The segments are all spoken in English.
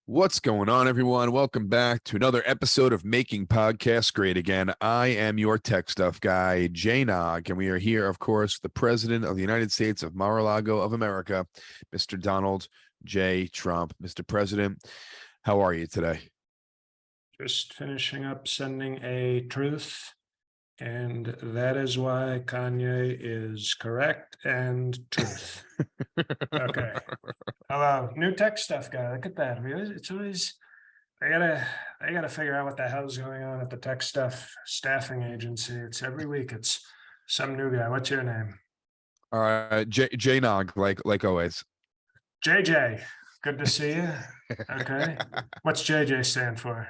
What's going on, everyone? Welcome back to another episode of Making Podcasts Great Again. I am your tech stuff guy, Jay Nog, and we are here, of course, the President of the United States of Mar-A-Lago of America, Mr. Donald J. Trump. Mr. President, how are you today? Just finishing up sending a truth, and that is why Kanye is correct and truth. Okay. Hello, new tech stuff guy. Look at that. It's always I gotta figure out what the hell's going on at the tech stuff staffing agency. It's every week. It's some new guy. What's your name? All right, J Nog, like always. JJ. Good to see you. Okay. What's JJ stand for?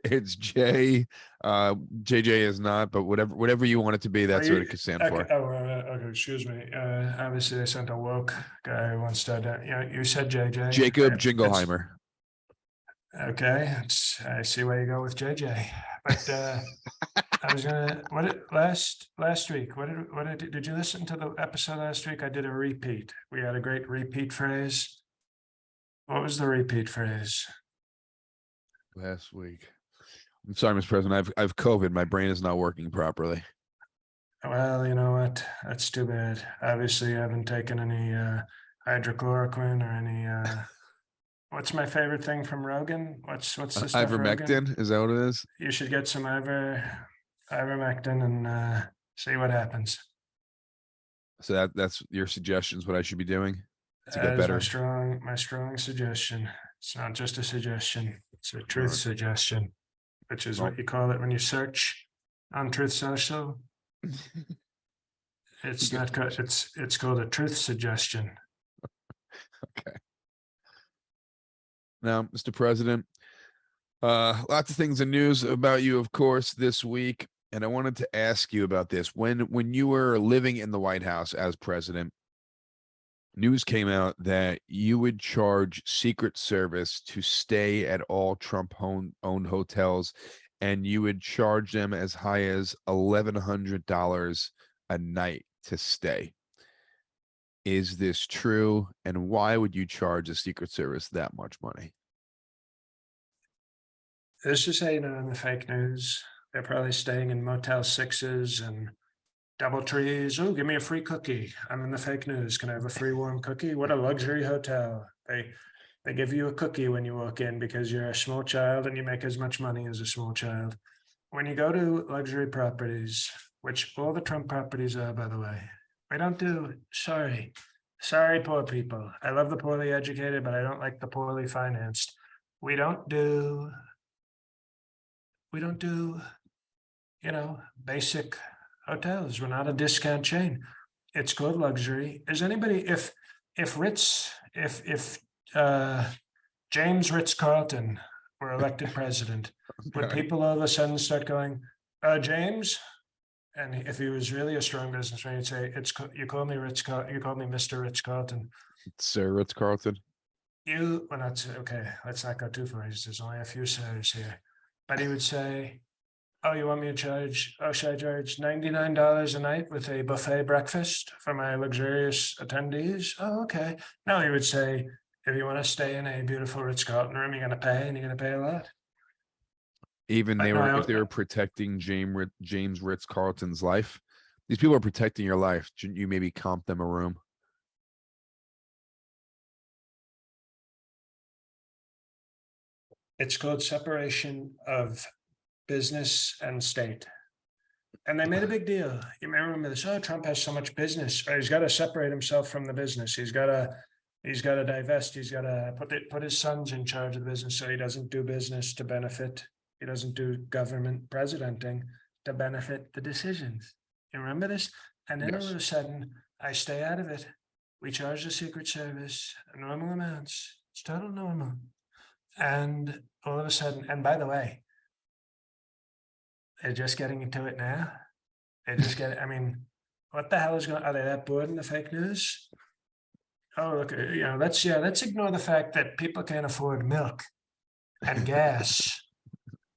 It's J. JJ is not, but whatever you want it to be, that's what it could stand for. Okay, excuse me. Obviously, they sent a woke guy who wants to. You said JJ. Jacob Jingleheimer. Okay, I see where you go with JJ. But I was gonna. Last week? Did you listen to the episode last week? I did a repeat. We had a great repeat phrase. What was the repeat phrase? Last week. I'm sorry, Mr. President. I've COVID. My brain is not working properly. Well, you know what? That's too bad. Obviously, I haven't taken any hydrochloroquine or any. What's my favorite thing from Rogan? What's the stuff? Ivermectin? Rogan? Is that what it is? You should get some ivermectin and see what happens. So that's your suggestions. What I should be doing to get better. My strong suggestion. It's not just a suggestion. It's a truth suggestion, which is what you call it when you search on Truth Social. It's not good. It's called a truth suggestion. Okay. Now, Mr. President, lots of things in news about you, of course, this week, and I wanted to ask you about this. When you were living in the White House as president, news came out that you would charge Secret Service to stay at all Trump-owned hotels, and you would charge them as high as $1,100 a night to stay. Is this true? And why would you charge the Secret Service that much money? This is in the fake news. They're probably staying in Motel 6s and DoubleTrees. Oh, give me a free cookie. I'm in the fake news. Can I have a free warm cookie? What a luxury hotel. They give you a cookie when you walk in because you're a small child and you make as much money as a small child. When you go to luxury properties, which all the Trump properties are, by the way, we don't do, sorry, poor people. I love the poorly educated, but I don't like the poorly financed. We don't do, basic hotels. We're not a discount chain. It's called luxury. Is anybody, if James Ritz-Carlton were elected president, would people all of a sudden start going, James? And if he was really a strong businessman, he'd say, you call me Mr. Ritz-Carlton. Sir Ritz-Carlton. Okay, let's not go too far. There's only a few sirs here. But he would say, oh, you want me to charge, should I charge $99 a night with a buffet breakfast for my luxurious attendees? Oh, okay. No, he would say, if you want to stay in a beautiful Ritz-Carlton room, you're going to pay, and you're going to pay a lot. Even if they were protecting James Ritz-Carlton's life, these people are protecting your life. Shouldn't you maybe comp them a room? It's called separation of business and state. And they made a big deal. You may remember this. Oh, Trump has so much business. He's got to separate himself from the business. He's got to divest. He's got to put his sons in charge of the business so he doesn't do business to benefit. He doesn't do government presidenting to benefit the decisions. You remember this? And then all of a sudden, I stay out of it. We charge the Secret Service normal amounts. It's total normal. And all of a sudden, and by the way, they're just getting into it now. What the hell is going on? Are they that bored in the fake news? Oh, look, let's ignore the fact that people can't afford milk and gas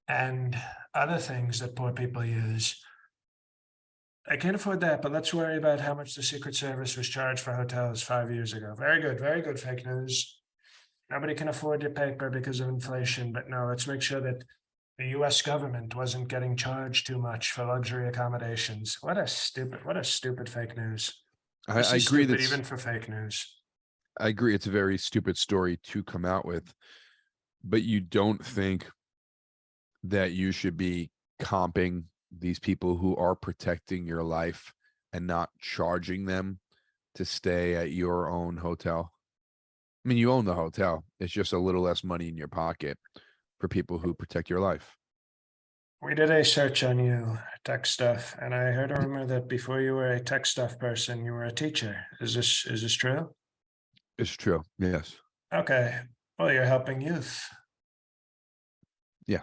and other things that poor people use. I can't afford that, but let's worry about how much the Secret Service was charged for hotels 5 years ago. Very good, fake news. Nobody can afford your paper because of inflation, but no, let's make sure that the US government wasn't getting charged too much for luxury accommodations. What a stupid fake news. I This is agree stupid that's even for fake news. I agree it's a very stupid story to come out with, but you don't think that you should be comping these people who are protecting your life and not charging them to stay at your own hotel? I mean, you own the hotel. It's just a little less money in your pocket for people who protect your life. We did a search on you, tech stuff, and I heard a rumor that before you were a tech stuff person, you were a teacher. Is this true? It's true. Yes. Okay. Well, you're helping youth, Yeah.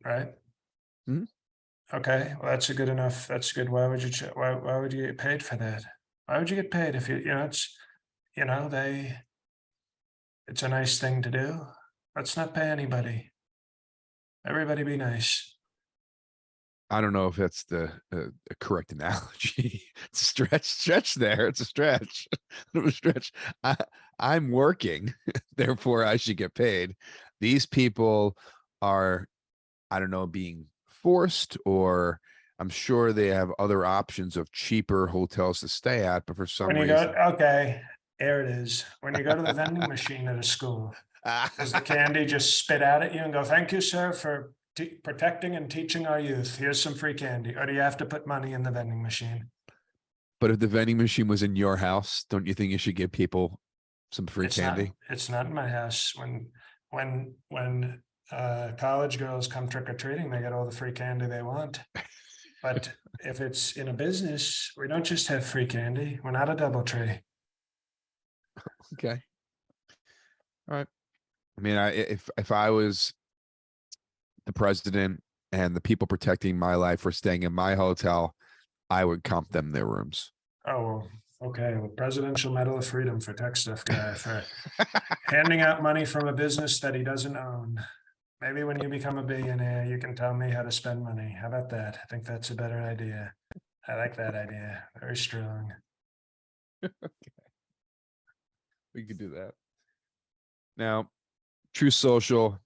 right? Mhm. Okay. Well, that's a good enough. That's good. Why would you? Why would you get paid for that? Why would you get paid if it's they. It's a nice thing to do. Let's not pay anybody. Everybody be nice. I don't know if that's the correct analogy. It's a stretch there. It's a stretch. A stretch. I'm working, therefore I should get paid. These people are, I don't know, being forced, or I'm sure they have other options of cheaper hotels to stay at, but for When some you go, reason. okay, there it is. When you go to the vending machine at a school, does the candy just spit out at you and go, "Thank you, sir, for protecting and teaching our youth. Here's some free candy," or do you have to put money in the vending machine? But if the vending machine was in your house, don't you think you should give people some free It's not. candy? It's not in my house. When college girls come trick or treating, they get all the free candy they want. But if it's in a business, we don't just have free candy. We're not a double tree. Okay. All right. I mean, if I was the president and the people protecting my life were staying in my hotel, I would comp them their rooms. Oh, well, okay. Well, Presidential Medal of Freedom for tech stuff guy for handing out money from a business that he doesn't own. Maybe when you become a billionaire, you can tell me how to spend money. How about that? I think that's a better idea. I like that idea. Very strong. We could do that. Now, True Social,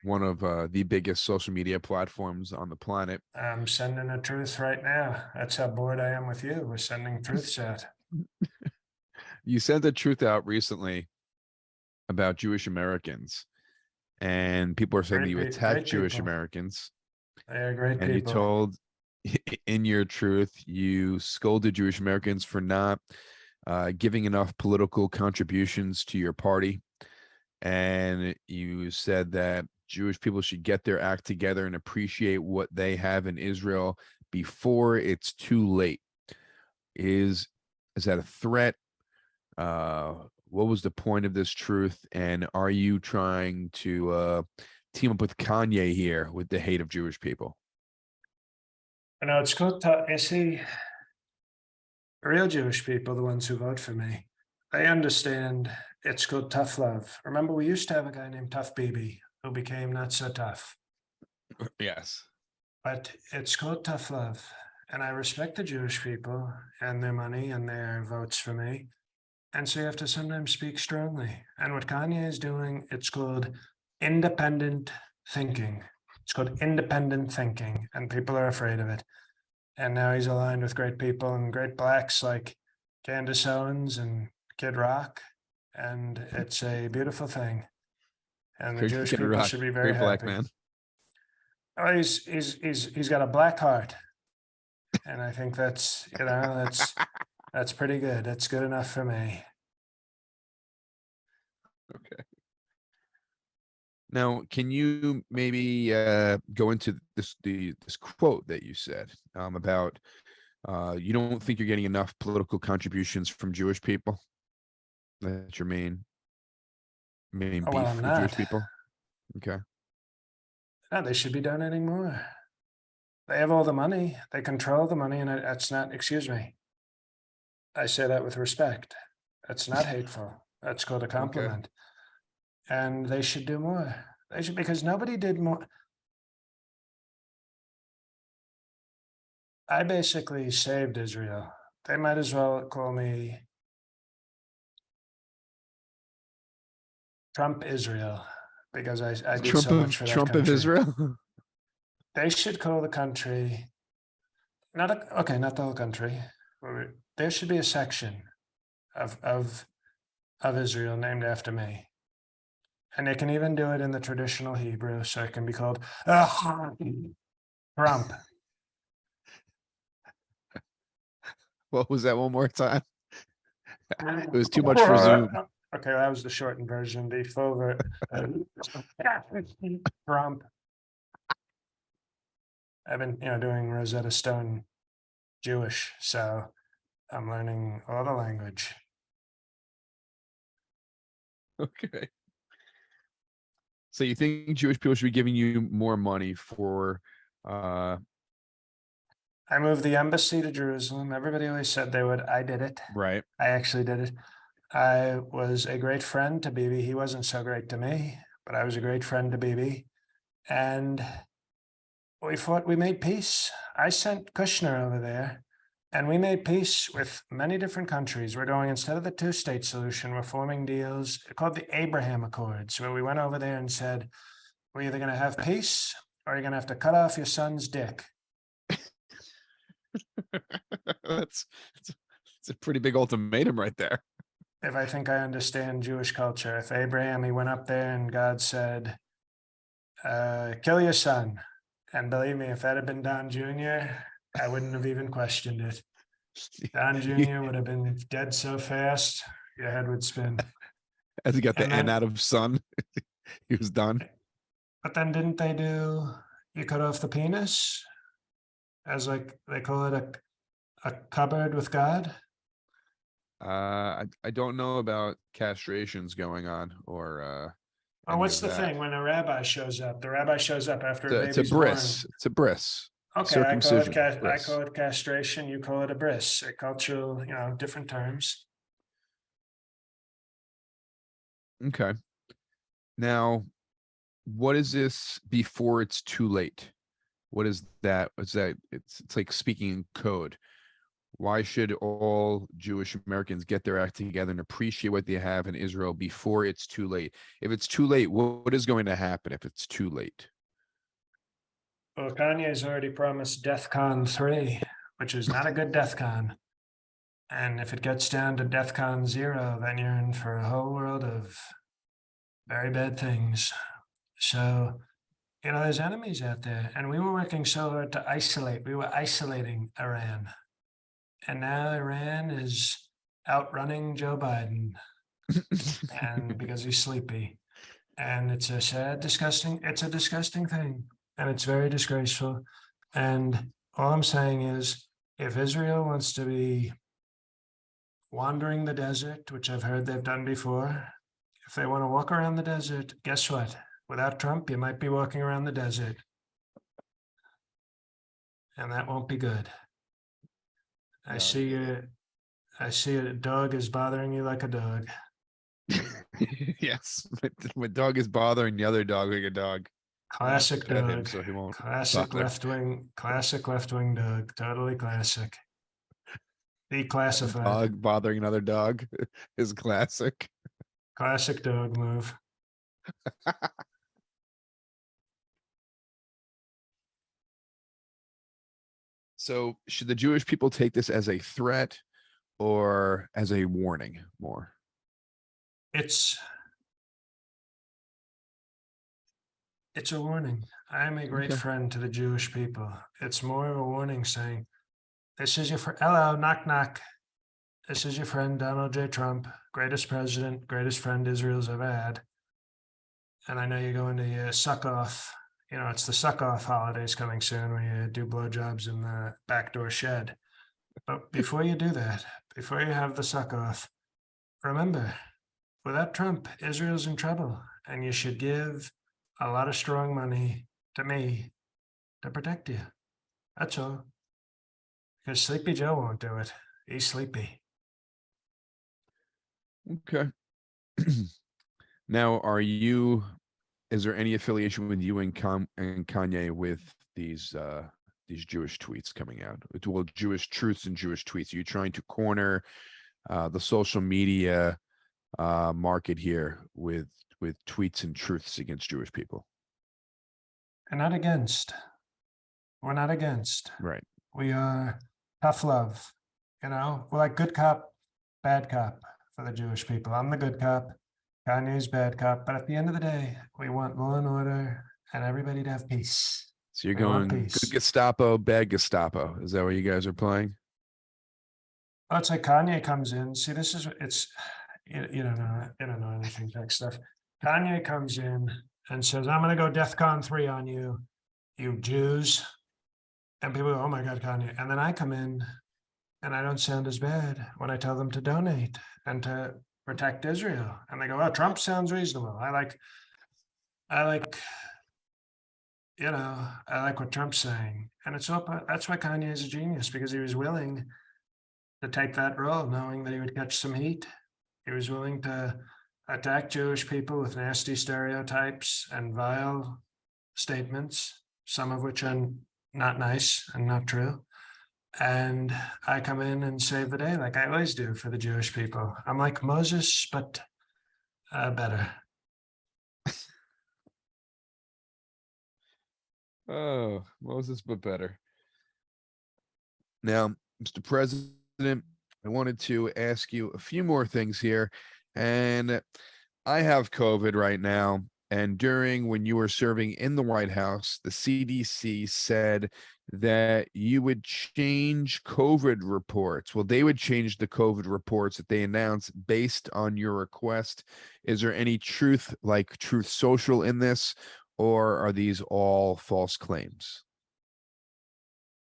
one of the biggest social media platforms on the planet. I'm sending a truth right now. That's how bored I am with you. We're sending truths out. You sent the truth out recently about Jewish Americans, and people are saying that you attack Great Jewish people. Americans, They are great and you people. told in your truth, you scolded Jewish Americans for not giving enough political contributions to your party. And you said that Jewish people should get their act together and appreciate what they have in Israel before it's too late. Is that a threat? What was the point of this truth? And are you trying to team up with Kanye here with the hate of Jewish people? It's good to, you see, real Jewish people, the ones who vote for me, they understand it's called tough love. Remember, we used to have a guy named Tough Baby who became not so tough, Yes. but it's called tough love. And I respect the Jewish people and their money and their votes for me. And so you have to sometimes speak strongly. And what Kanye is doing, it's called independent thinking. It's called independent thinking, and people are afraid of it. And now he's aligned with great people and great blacks like Candace Owens and Kid Rock. And it's a beautiful thing. And the Jewish Kid people Rock, should be very great black happy. man. Oh, he's got a black heart. And I think that's pretty good. That's good enough for me. Okay. Now, can you maybe go into this quote that you said about you don't think you're getting enough political contributions from Jewish people? That's your main Oh, well, beef I'm with Jewish not. people. Okay. No, they should be donating more. They have all the money. They control the money, and that's not. Excuse me. I say that with respect. That's not hateful. That's called a Okay. compliment. And they should do more. They should, because nobody did more. I basically saved Israel. They might as well call me Trump Israel, because I did Trump so much of for that Trump of country. Israel. They should call the country, okay, not the whole country. There should be a section of Israel named after me. And they can even do it in the traditional Hebrew, so it can be called Trump. What was that one more time? It was too much for Zoom. Okay, that was the shortened version. The full Trump. I've been, doing Rosetta Stone Jewish, so I'm learning all the language. Okay. So you think Jewish people should be giving you more money for I moved the embassy to Jerusalem. Everybody always said they would. I did it. right? I actually did it. I was a great friend to Bibi. He wasn't so great to me, but I was a great friend to Bibi. And we made peace. I sent Kushner over there, and we made peace with many different countries. We're going, instead of the two-state solution, we're forming deals called the Abraham Accords, where we went over there and said, we're either going to have peace or you're going to have to cut off your son's dick. That's it's a pretty big ultimatum right there. If I think I understand Jewish culture, if Abraham, he went up there and God said, kill your son. And believe me, if that had been Don Jr., I wouldn't have even questioned it. Don Jr. would have been dead so fast, your head would spin. As he got the And N then, out of son, he was done. but then didn't they do, you cut off the penis? As like, they call it a cupboard with God? I don't know about castrations going on or Oh, any what's of the that. thing when a rabbi shows up? The rabbi shows up after a It's a baby's born. bris. It's a bris. Okay, Circumcision. I Bris. call it castration. You call it a bris. A cultural, different terms. Okay. Now, what is this before it's too late? What is that? What's that? It's like speaking in code. Why should all Jewish Americans get their act together and appreciate what they have in Israel before it's too late? If it's too late, what is going to happen if it's too late? Well, Kanye's already promised DEFCON 3, which is not a good DEFCON. And if it gets down to DEFCON 0, then you're in for a whole world of very bad things. So, there's enemies out there. And we were working so hard to isolate. We were isolating Iran. And now Iran is outrunning Joe Biden, and because he's sleepy. And it's a disgusting thing. And it's very disgraceful. And all I'm saying is, if Israel wants to be wandering the desert, which I've heard they've done before, if they want to walk around the desert, guess what? Without Trump, you might be walking around the desert. And that won't be good. I see a dog is bothering you like a dog. Yes, my dog is bothering the other dog like a dog. Classic Pet him dog. so he won't Classic bother. left wing dog. Totally classic. Declassified. Dog bothering another dog is classic. Classic dog move. So should the Jewish people take this as a threat or as a warning more? It's a warning. I am a great Okay. friend to the Jewish people. It's more of a warning saying, this is your friend. Hello, knock, knock. This is your friend, Donald J. Trump, greatest president, greatest friend Israel's ever had. And I know you're going to your suck off. It's the suck off holidays coming soon where you do blowjobs in the backdoor shed. But before you do that, before you have the suck off, remember, without Trump, Israel's in trouble. And you should give a lot of strong money to me to protect you. That's all. Because Sleepy Joe won't do it. He's sleepy. Okay. Now, is there any affiliation with you and Kanye with these Jewish tweets coming out? Well, Jewish truths and Jewish tweets. Are you trying to corner the social media market here with with tweets and truths against Jewish people. And not against. We're not against. Right. We are tough love. We're like good cop, bad cop for the Jewish people. I'm the good cop. Kanye's bad cop. But at the end of the day, we want law and order and everybody to have peace. So you're We want going good peace. Gestapo, bad Gestapo. Is that what you guys are playing? Oh, it's like Kanye comes in. See, you don't know anything tech stuff. Kanye comes in and says, I'm gonna go DEFCON 3 on you, you Jews. And people go, oh my God, Kanye. And then I come in and I don't sound as bad when I tell them to donate and to protect Israel. And they go, oh, Trump sounds reasonable. I like, I like what Trump's saying. And that's why Kanye is a genius, because he was willing to take that role, knowing that he would catch some heat. He was willing to attack Jewish people with nasty stereotypes and vile statements, some of which are not nice and not true. And I come in and save the day like I always do for the Jewish people. I'm like Moses, but better. Oh, Moses, but better. Now, Mr. President, I wanted to ask you a few more things here. And I have COVID right now. And during when you were serving in the White House, the CDC said that you would change COVID reports. Well, they would change the COVID reports that they announced based on your request. Is there any truth, like Truth Social, in this, or are these all false claims?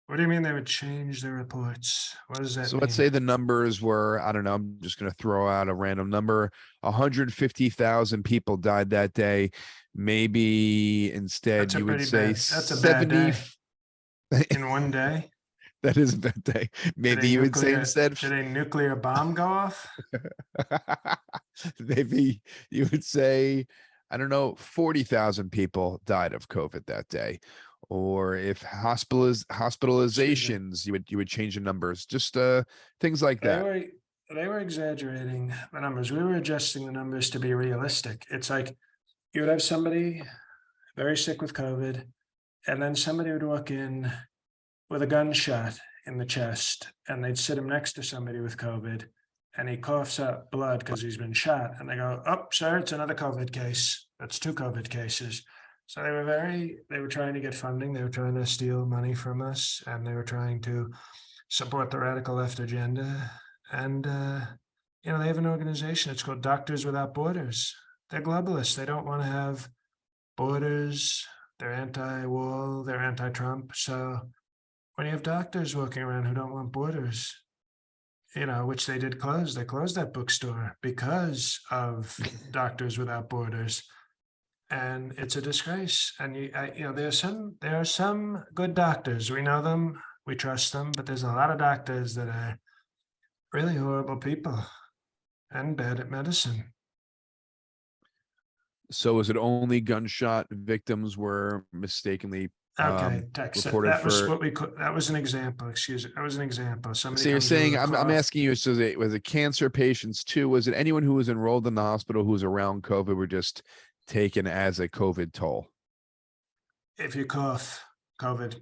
What do you mean they would change the reports? What does that So let's mean? say the numbers were, I don't know, I'm just going to throw out a random number. 150,000 people died that day. Maybe instead That's a you would pretty say bad, that's a bad 70. day. In one day? That is a bad day. Did a Maybe you would say nuclear instead, did a nuclear bomb go off? maybe you would say, I don't know, 40,000 people died of COVID that day. Or if Excuse me. hospitalizations, you would change the numbers, just things like They that. were they were exaggerating the numbers. We were adjusting the numbers to be realistic. It's like you would have somebody very sick with COVID, and then somebody would walk in with a gunshot in the chest, and they'd sit him next to somebody with COVID, and he coughs up blood because he's been shot, and they go, "Oh, sir, it's another COVID case. That's two COVID cases." So they were trying to get funding. They were trying to steal money from us, and they were trying to support the radical left agenda. And they have an organization. It's called Doctors Without Borders. They're globalists. They don't want to have borders. They're anti-wall. They're anti-Trump. So when you have doctors walking around who don't want borders, which they did close. They closed that bookstore because of Doctors Without Borders, and it's a disgrace. And there are some good doctors. We know them, we trust them, but there's a lot of doctors that are really horrible people and bad at medicine. So is it only gunshot victims were mistakenly Okay, Tex, reported that was for? what we could. That was an example. Excuse me. That was an example. Somebody So you're comes in with saying a I'm cough. asking you, so was it cancer patients too? Was it anyone who was enrolled in the hospital who was around COVID were just taken as a COVID toll? If you cough, COVID.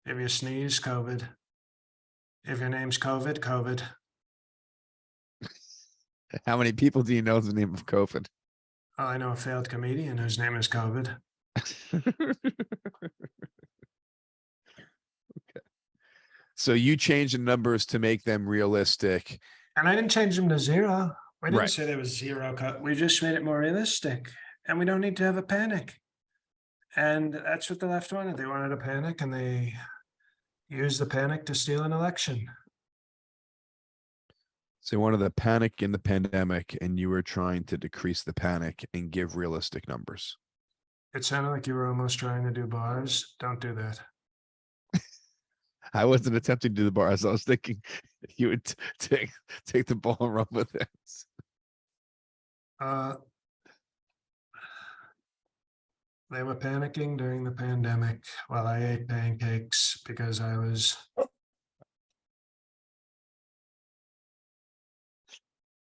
If you sneeze, COVID. If your name's COVID, COVID. How many people do you know is the name of COVID? Oh, I know a failed comedian whose name is COVID. So you change the numbers to make them realistic. And I didn't change them to zero. We didn't Right. say there was zero cut. We just made it more realistic. And we don't need to have a panic. And that's what the left wanted. They wanted a panic, and they used the panic to steal an election. So you wanted the panic in the pandemic, and you were trying to decrease the panic and give realistic numbers. It sounded like you were almost trying to do bars. Don't do that. I wasn't attempting to do the bars. I was thinking you would take the ball and run with it. Uh, they were panicking during the pandemic while I ate pancakes because I was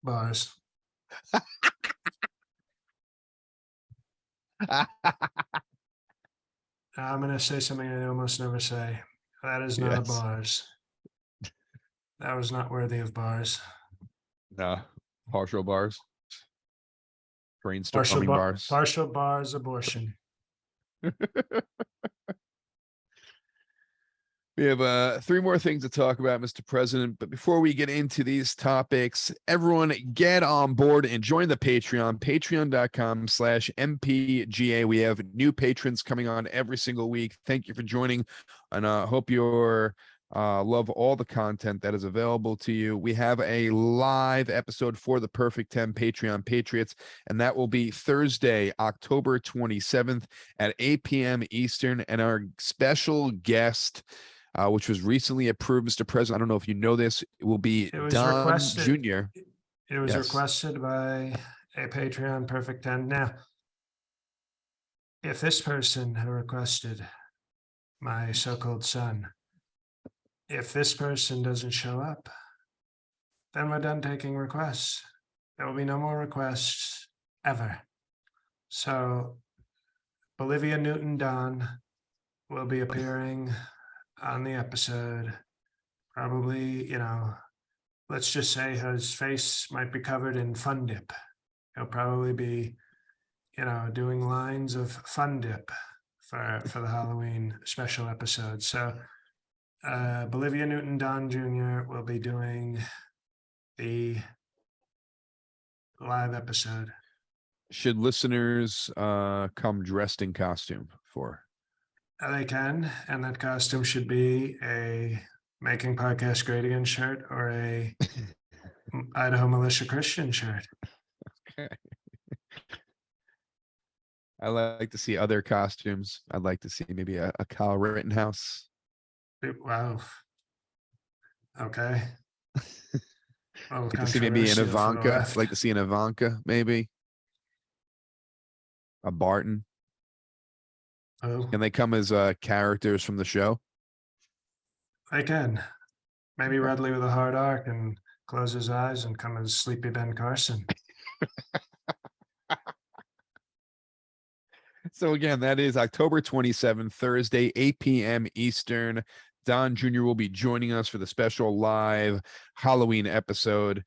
bars. I'm gonna say something I almost never say. That is not a Yes. bars. That was not worthy of bars. No. Partial bars. Partial Brainstorming bar, bars. partial bars abortion. We have three more things to talk about, Mr. President. But before we get into these topics, everyone get on board and join the Patreon, patreon.com/MPGA. We have new patrons coming on every single week. Thank you for joining. And hope you're love all the content that is available to you. We have a live episode for the Perfect 10 Patreon Patriots, and that will be Thursday, October 27th at 8 p.m. Eastern. And our special guest, which was recently approved, Mr. President, I don't know if you know this, it will be It was Don requested. Jr. It was Yes. requested by a Patreon Perfect 10. Now, if this person who requested my so-called son, if this person doesn't show up, then we're done taking requests. There will be no more requests ever. So Olivia Newton-Don will be appearing on the episode. Probably, let's just say his face might be covered in Fun Dip. He'll probably be, doing lines of Fun Dip for the Halloween special episode. So Bolivia Newton-Don Jr. will be doing the live episode. Should listeners come dressed in costume for? They can, and that costume should be a Making Podcast Great Again shirt or a Idaho Militia Christian shirt. I like to see other costumes. I'd like to see maybe a Kyle Rittenhouse. Wow. Okay. Like to see maybe an Ivanka. I'd like to see an Ivanka, maybe. A Barton. Oh, Can they come as characters from the show? I can. Maybe Rudley with a hard arc and close his eyes and come as Sleepy Ben Carson. So again, that is October 27th, Thursday, 8 p.m. Eastern. Don Jr. will be joining us for the special live Halloween episode,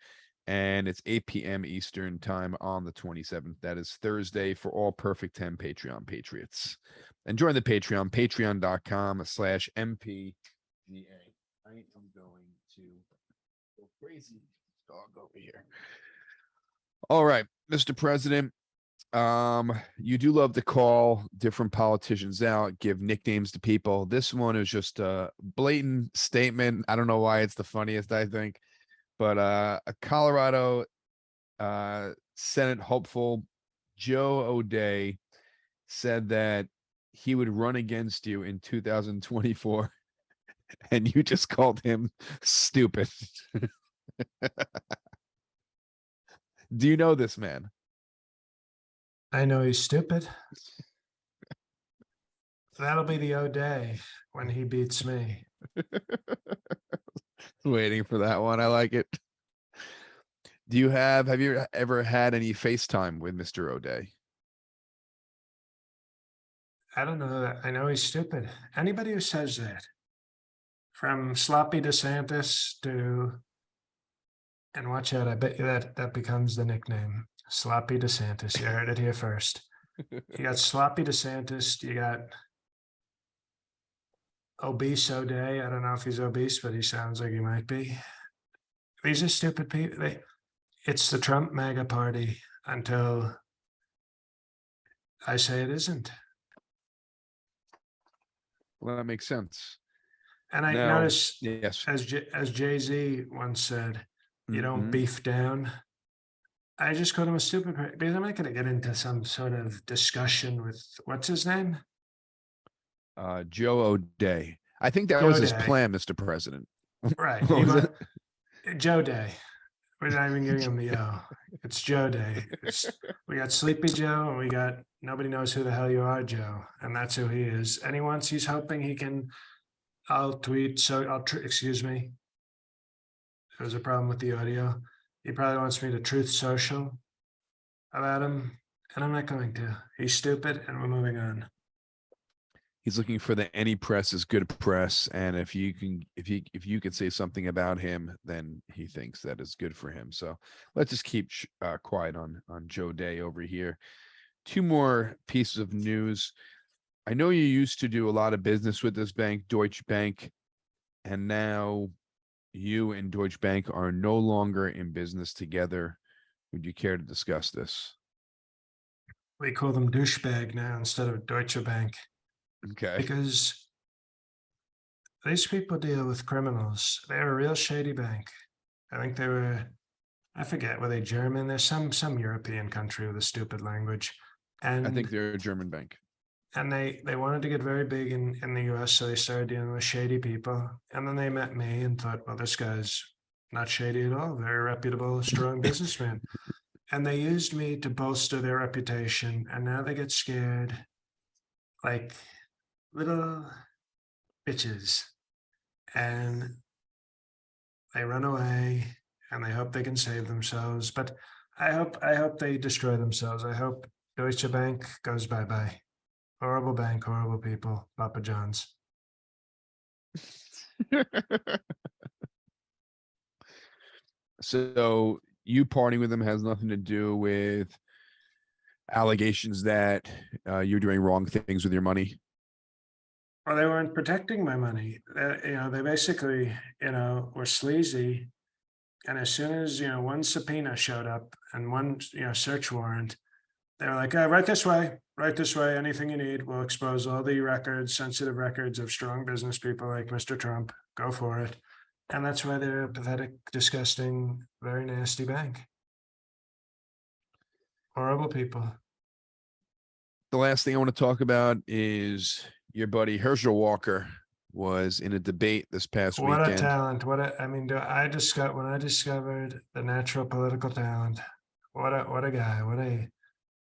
and it's 8 p.m. Eastern time on the 27th. That is Thursday for all Perfect 10 Patreon Patriots. And join the Patreon, patreon.com/MPGA. I am going to go crazy. Dog over here. All right, Mr. President. You do love to call different politicians out, give nicknames to people. This one is just a blatant statement. I don't know why it's the funniest, I think, but a Colorado Senate hopeful, Joe O'Dea, said that he would run against you in 2024, and you just called him stupid. Do you know this man? I know he's stupid. That'll be the O'Day when he beats me. Waiting for that one. I like it. Have you ever had any FaceTime with Mr. O'Dea? I don't know that. I know he's stupid. Anybody who says that, from Sloppy DeSantis to, and watch out, I bet you that becomes the nickname. Sloppy DeSantis. You heard it here first. You got Sloppy DeSantis. You got Obese O'Day. I don't know if he's obese, but he sounds like he might be. These are stupid people. It's the Trump MAGA party until I say it isn't. Well, that makes sense. And I Now, notice, yes, as Jay-Z once said, you don't Mhm. beef down. I just called him a stupid person because I'm not going to get into some sort of discussion with what's his name? Joe O'Dea. I think that Joe was his Day. plan, Mr. President. Right. What was it? Joe Day. We're not even giving him the O. It's Joe Day. We got Sleepy Joe and we got nobody knows who the hell you are, Joe. And that's who he is. And he's hoping he can, I'll tweet. So excuse me. There was a problem with the audio. He probably wants me to truth social about him. And I'm not going to. He's stupid, and we're moving on. He's looking for the any press is good press, and if you could say something about him, then he thinks that is good for him. So let's just keep quiet on Joe Day over here. Two more pieces of news. I know you used to do a lot of business with this bank, Deutsche Bank, and now you and Deutsche Bank are no longer in business together. Would you care to discuss this? We call them douchebag now instead of Deutsche Bank Okay. because these people deal with criminals. They're a real shady bank. I think they were, I forget, were they German? There's some European country with a stupid language. I think And they're a German bank. they wanted to get very big in the US, so they started dealing with shady people. And then they met me and thought, well, this guy's not shady at all, very reputable, strong businessman. And they used me to bolster their reputation, and now they get scared like little bitches, and they run away and they hope they can save themselves. But I hope they destroy themselves. I hope Deutsche Bank goes bye-bye. Horrible bank, horrible people, Papa John's. So you partying with them has nothing to do with allegations that you're doing wrong things with your money. Well, they weren't protecting my money. They basically, were sleazy. And as soon as, one subpoena showed up and one, search warrant, they were like, right this way, anything you need. We'll expose all the records, sensitive records of strong business people like Mr. Trump. Go for it. And that's why they're a pathetic, disgusting, very nasty bank. Horrible people. The last thing I want to talk about is your buddy Herschel Walker was in a debate this past What a weekend. talent. I mean, when I discovered the natural political talent, what a guy.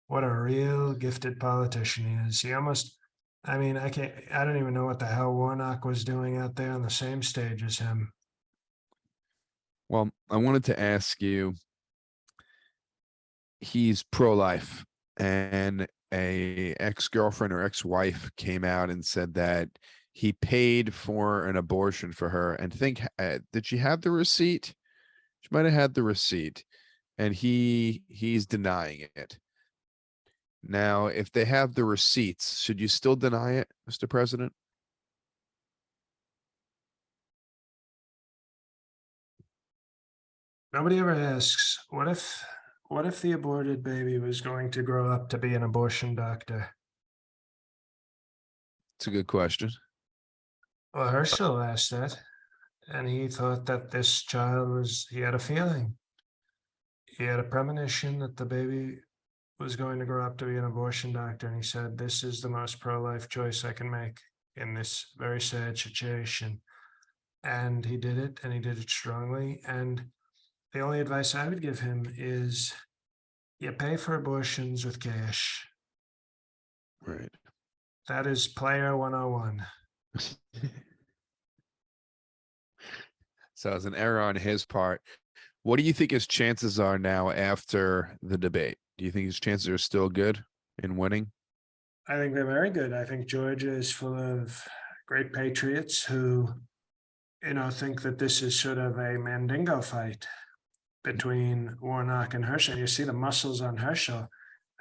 What a real gifted politician he is. I don't even know what the hell Warnock was doing out there on the same stage as him. Well, I wanted to ask you, he's pro-life, and a ex-girlfriend or ex-wife came out and said that he paid for an abortion for her, and did she have the receipt? She might have had the receipt, and he's denying it. Now, if they have the receipts, should you still deny it, Mr. President? Nobody ever asks, what if the aborted baby was going to grow up to be an abortion doctor? It's a good question. Well, Herschel asked that, and he thought that this he had a feeling. He had a premonition that the baby was going to grow up to be an abortion doctor, and he said, this is the most pro-life choice I can make in this very sad situation. And he did it, and he did it strongly. And the only advice I would give him is you pay for abortions with cash. Right. That is player 101. So it's an error on his part. What do you think his chances are now after the debate? Do you think his chances are still good in winning? I think they're very good. I think Georgia is full of great patriots who, think that this is sort of a Mandingo fight between Warnock and Herschel. You see the muscles on Herschel.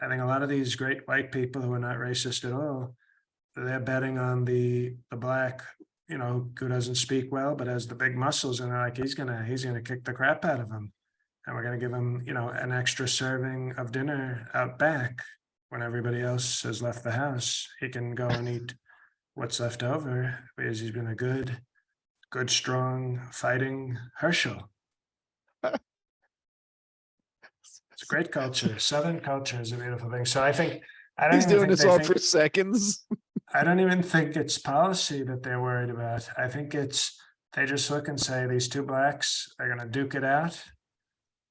I think a lot of these great white people who are not racist at all, they're betting on the black, who doesn't speak well, but has the big muscles, and they're like, he's gonna kick the crap out of him. And we're gonna give him, an extra serving of dinner out back when everybody else has left the house. He can go and eat what's left over because he's been a good, strong, fighting Herschel. It's a great culture. Southern culture is a beautiful thing. So I don't He's even doing think this all for seconds. I don't even think it's policy that they're worried about. I think they just look and say these two blacks are going to duke it out.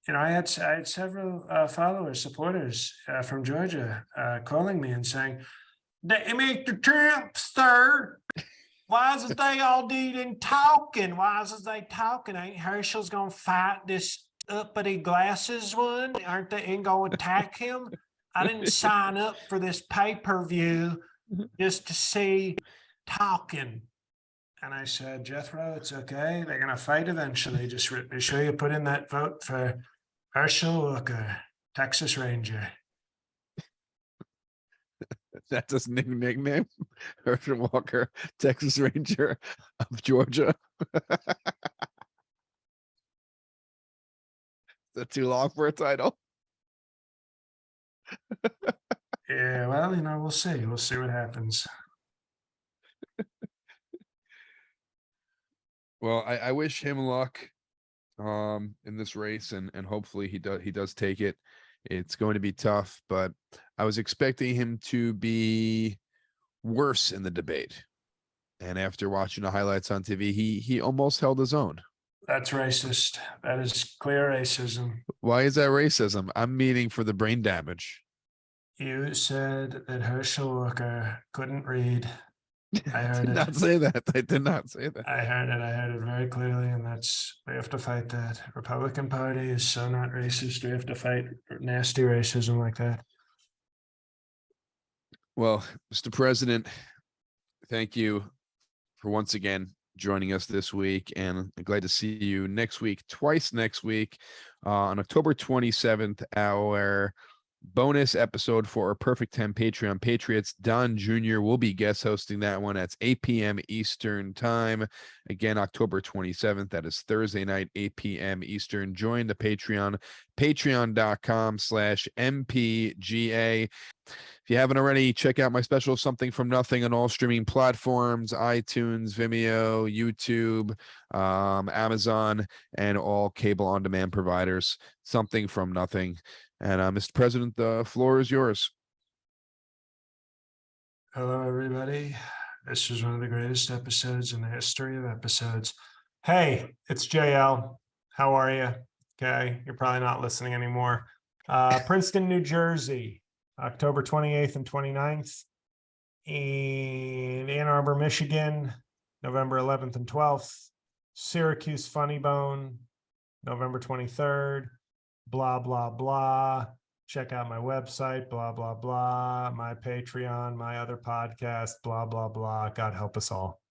I had several followers, supporters from Georgia calling me and saying, Mr. Trump, sir, why is they all doing talking? Why is they talking? Ain't Herschel's going to fight this uppity glasses one? Aren't they going to attack him? I didn't sign up for this pay-per-view just to see talking. And I said, Jethro, it's okay. They're going to fight eventually. Just be sure you put in that vote for Herschel Walker, Texas Ranger. That's his nickname. Herschel Walker, Texas Ranger of Georgia. Is that too long for a title? Yeah, well, we'll see. We'll see what happens. Well, I wish him luck in this race, and hopefully he does take it. It's going to be tough, but I was expecting him to be worse in the debate. And after watching the highlights on TV, he almost held his own. That's racist. That is clear racism. Why is that racism? I'm meaning for the brain damage. You said that Herschel Walker couldn't read. I heard did it. not say that. I did not say that. I heard it. I heard it very clearly, and we have to fight that. Republican Party is so not racist. We have to fight nasty racism like that. Well, Mr. President, thank you for once again joining us this week, and I'm glad to see you next week, twice next week, on October 27th, our bonus episode for our Perfect 10 Patreon Patriots. Don Jr. will be guest hosting that one. That's 8 p.m. Eastern time. Again, October 27th. That is Thursday night, 8 p.m. Eastern. Join the Patreon, patreon.com/MPGA. If you haven't already, check out my special Something from Nothing on all streaming platforms, iTunes, Vimeo, YouTube, Amazon, and all cable on-demand providers. Something from Nothing. And Mr. President, the floor is yours. Hello, everybody. This was one of the greatest episodes in the history of episodes. Hey, it's JL. How are you? Okay, you're probably not listening anymore. Princeton, New Jersey, October 28th and 29th. In Ann Arbor, Michigan, November 11th and 12th. Syracuse Funny Bone, November 23rd. Blah, blah, blah. Check out my website, blah, blah, blah. My Patreon, my other podcast, blah, blah, blah. God help us all.